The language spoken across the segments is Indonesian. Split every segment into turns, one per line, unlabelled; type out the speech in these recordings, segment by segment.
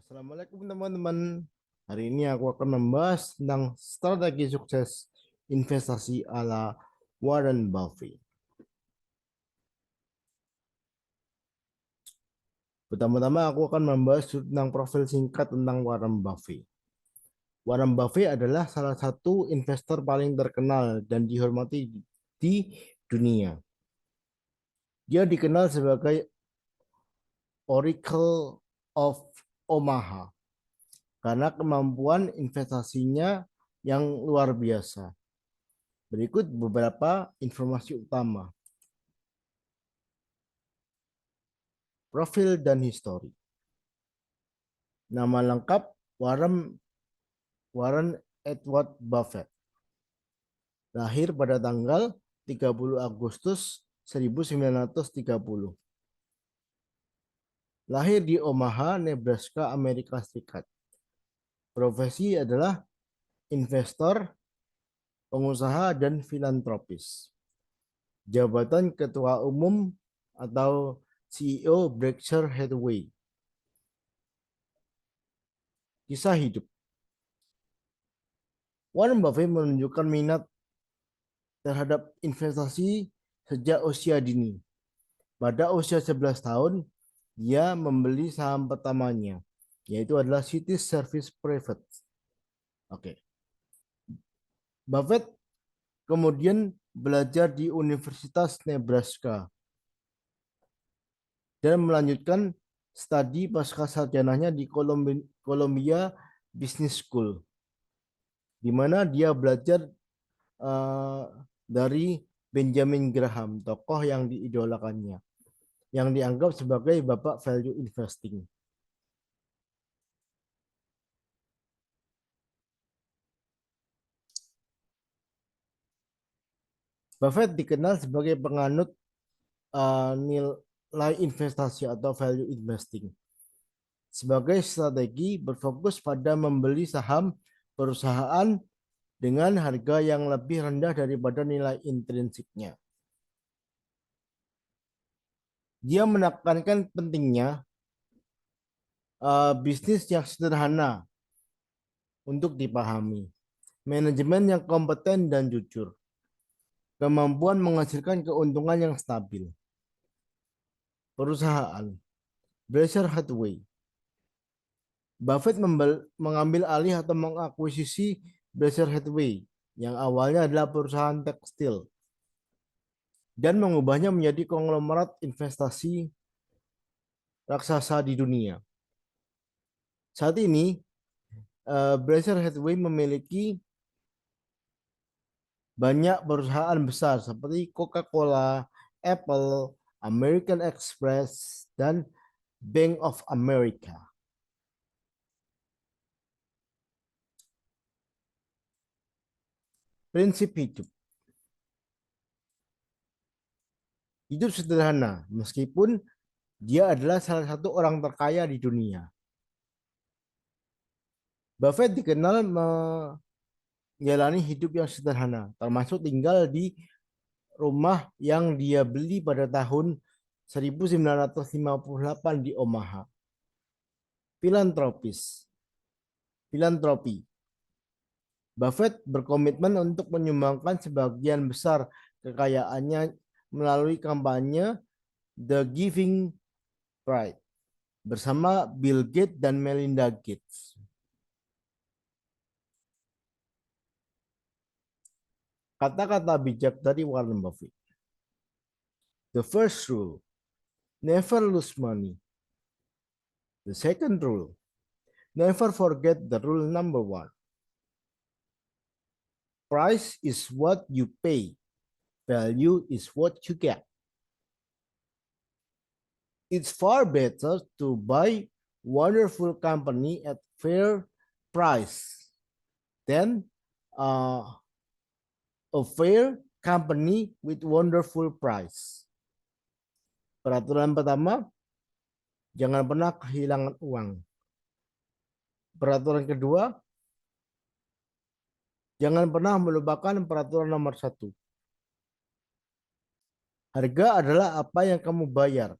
Assalamualaikum teman-teman. Hari ini aku akan membahas tentang strategi sukses investasi ala Warren Buffett. Pertama-tama aku akan membahas tentang profil singkat tentang Warren Buffett. Warren Buffett adalah salah satu investor paling terkenal dan dihormati di dunia. Dia dikenal sebagai Oracle of Omaha karena kemampuan investasinya yang luar biasa. Berikut beberapa informasi utama. Profil dan histori. Nama lengkap Warren Warren Edward Buffett. Lahir pada tanggal 30 Agustus 1930. Lahir di Omaha, Nebraska, Amerika Serikat. Profesi adalah investor, pengusaha, dan filantropis. Jabatan Ketua Umum atau CEO Berkshire Hathaway. Kisah hidup. Warren Buffett menunjukkan minat terhadap investasi sejak usia dini. Pada usia 11 tahun, dia membeli saham pertamanya, yaitu adalah Citi Service Private. Oke. Buffett kemudian belajar di Universitas Nebraska dan melanjutkan studi pascasarjananya di Columbia Business School, di mana dia belajar dari Benjamin Graham, tokoh yang diidolakannya, yang dianggap sebagai bapak value investing. Buffett dikenal sebagai penganut nilai investasi atau value investing. Sebagai strategi berfokus pada membeli saham perusahaan dengan harga yang lebih rendah daripada nilai intrinsiknya. Dia menekankan pentingnya bisnis yang sederhana untuk dipahami, manajemen yang kompeten dan jujur, kemampuan menghasilkan keuntungan yang stabil. Perusahaan Berkshire Hathaway. Buffett mengambil alih atau mengakuisisi Berkshire Hathaway yang awalnya adalah perusahaan tekstil dan mengubahnya menjadi konglomerat investasi raksasa di dunia. Saat ini Berkshire Hathaway memiliki banyak perusahaan besar seperti Coca-Cola, Apple, American Express, dan Bank of America. Prinsip hidup. Hidup sederhana, meskipun dia adalah salah satu orang terkaya di dunia. Buffett dikenal menjalani hidup yang sederhana, termasuk tinggal di rumah yang dia beli pada tahun 1958 di Omaha. Filantropi. Buffett berkomitmen untuk menyumbangkan sebagian besar kekayaannya melalui kampanye The Giving Pride bersama Bill Gates dan Melinda Gates. Kata-kata bijak dari Warren Buffett. The first rule, never lose money. The second rule, never forget the rule number 1. Price is what you pay. Value is what you get. It's far better to buy wonderful company at fair price than a fair company with wonderful price. Peraturan pertama, jangan pernah kehilangan uang. Peraturan kedua, jangan pernah melupakan peraturan nomor 1. Harga adalah apa yang kamu bayar.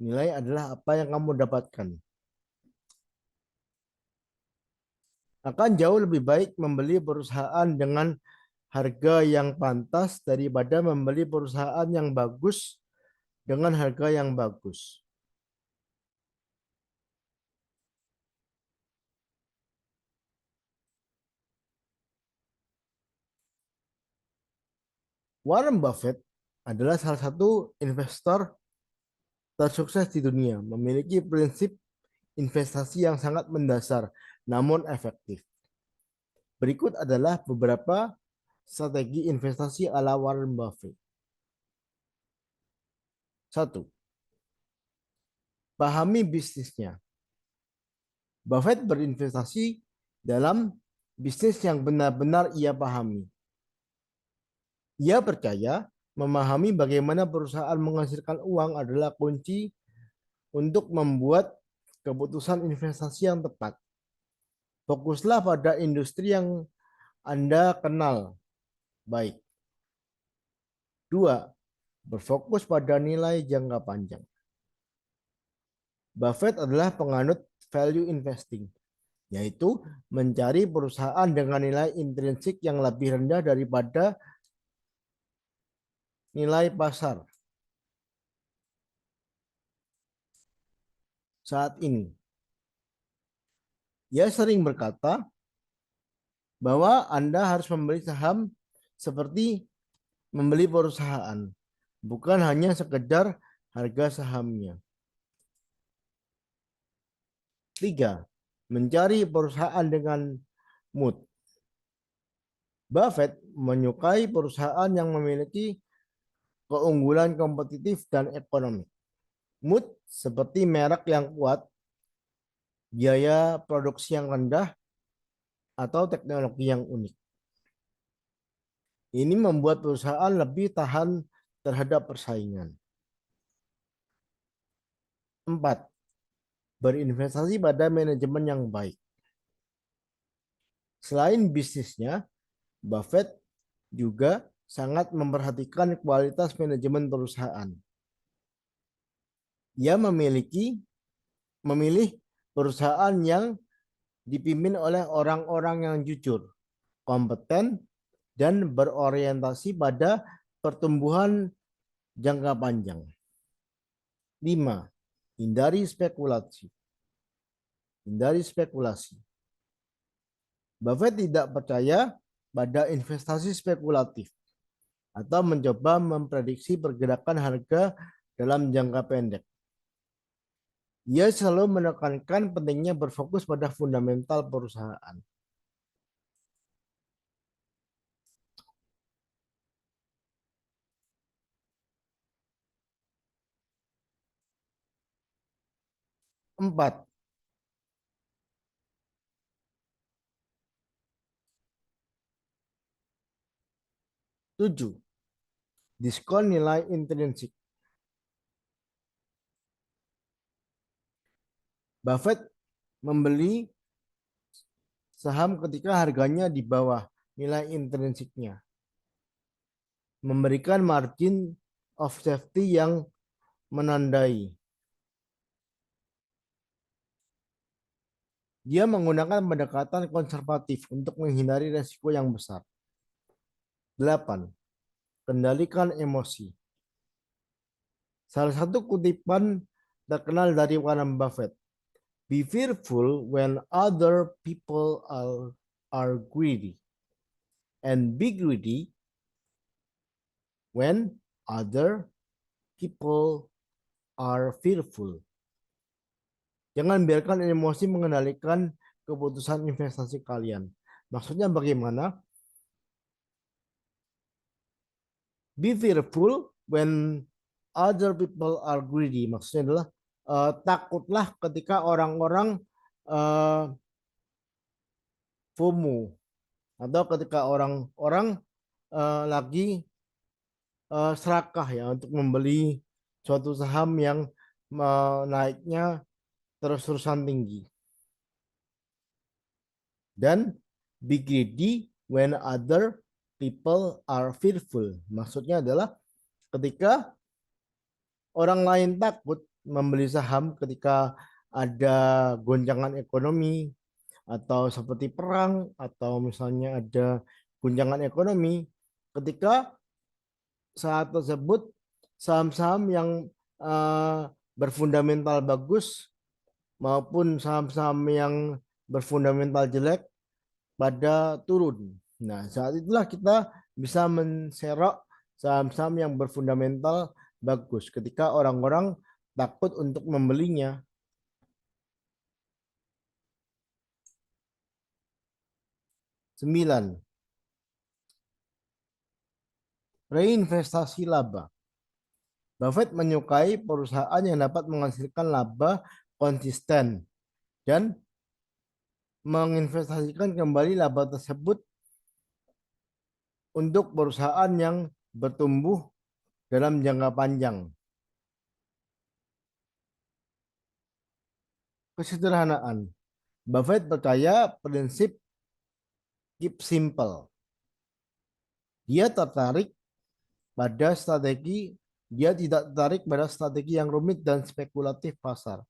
Nilai adalah apa yang kamu dapatkan. Akan jauh lebih baik membeli perusahaan dengan harga yang pantas daripada membeli perusahaan yang bagus dengan harga yang bagus. Warren Buffett adalah salah satu investor tersukses di dunia, memiliki prinsip investasi yang sangat mendasar namun efektif. Berikut adalah beberapa strategi investasi ala Warren Buffett. Satu, pahami bisnisnya. Buffett berinvestasi dalam bisnis yang benar-benar ia pahami. Ia percaya memahami bagaimana perusahaan menghasilkan uang adalah kunci untuk membuat keputusan investasi yang tepat. Fokuslah pada industri yang Anda kenal baik. Dua, berfokus pada nilai jangka panjang. Buffett adalah penganut value investing, yaitu mencari perusahaan dengan nilai intrinsik yang lebih rendah daripada nilai pasar saat ini. Ia sering berkata bahwa Anda harus membeli saham seperti membeli perusahaan, bukan hanya sekedar harga sahamnya. Tiga, mencari perusahaan dengan mood. Buffett menyukai perusahaan yang memiliki keunggulan kompetitif dan ekonomi. Mood seperti merek yang kuat, biaya produksi yang rendah, atau teknologi yang unik. Ini membuat perusahaan lebih tahan terhadap persaingan. 4. Berinvestasi pada manajemen yang baik. Selain bisnisnya, Buffett juga sangat memperhatikan kualitas manajemen perusahaan. Ia memilih perusahaan yang dipimpin oleh orang-orang yang jujur, kompeten, dan berorientasi pada pertumbuhan jangka panjang. 5. Hindari spekulasi. Buffett tidak percaya pada investasi spekulatif atau mencoba memprediksi pergerakan harga dalam jangka pendek. Ia selalu menekankan pentingnya berfokus pada fundamental perusahaan. 4. 7. Diskon nilai intrinsik. Buffett membeli saham ketika harganya di bawah nilai intrinsiknya, memberikan margin of safety yang menandai. Dia menggunakan pendekatan konservatif untuk menghindari resiko yang besar. 8. Kendalikan emosi. Salah satu kutipan terkenal dari Warren Buffett. Be fearful when other people are greedy. And be greedy when other people are fearful. Jangan biarkan emosi mengendalikan keputusan investasi kalian. Maksudnya bagaimana? Be fearful when other people are greedy. Maksudnya adalah takutlah ketika orang-orang FOMO atau ketika orang-orang lagi serakah ya untuk membeli suatu saham yang naiknya terus-terusan tinggi. Dan be greedy when other people are fearful. Maksudnya adalah ketika orang lain takut membeli saham ketika ada goncangan ekonomi, atau seperti perang atau misalnya ada guncangan ekonomi, ketika saat tersebut saham-saham yang eh, berfundamental bagus maupun saham-saham yang berfundamental jelek pada turun. Nah, saat itulah kita bisa menserok saham-saham yang berfundamental bagus ketika orang-orang takut untuk membelinya. 9. Reinvestasi laba. Buffett menyukai perusahaan yang dapat menghasilkan laba konsisten dan menginvestasikan kembali laba tersebut untuk perusahaan yang bertumbuh dalam jangka panjang. Kesederhanaan. Buffett percaya prinsip keep simple. Dia tertarik pada strategi, dia tidak tertarik pada strategi yang rumit dan spekulatif pasar.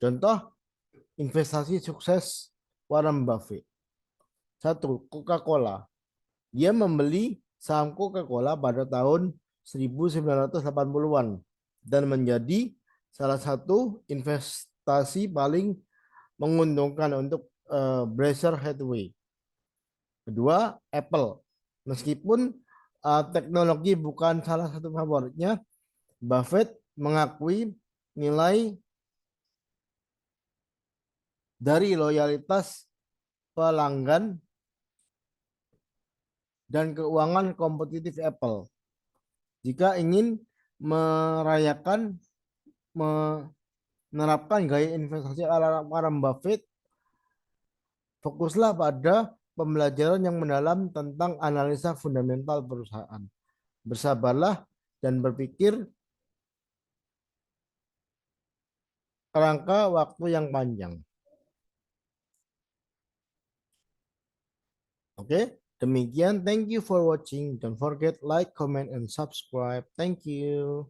Contoh investasi sukses Warren Buffett. 1. Coca-Cola. Dia membeli saham Coca-Cola pada tahun 1980-an dan menjadi salah satu investasi paling menguntungkan untuk Berkshire Hathaway. Kedua, Apple. Meskipun teknologi bukan salah satu favoritnya, Buffett mengakui nilai dari loyalitas pelanggan dan keuangan kompetitif Apple. Jika ingin merayakan menerapkan gaya investasi ala Warren Buffett, fokuslah pada pembelajaran yang mendalam tentang analisa fundamental perusahaan. Bersabarlah dan berpikir kerangka waktu yang panjang. Oke, demikian. Thank you for watching. Don't forget like, comment, and subscribe. Thank you.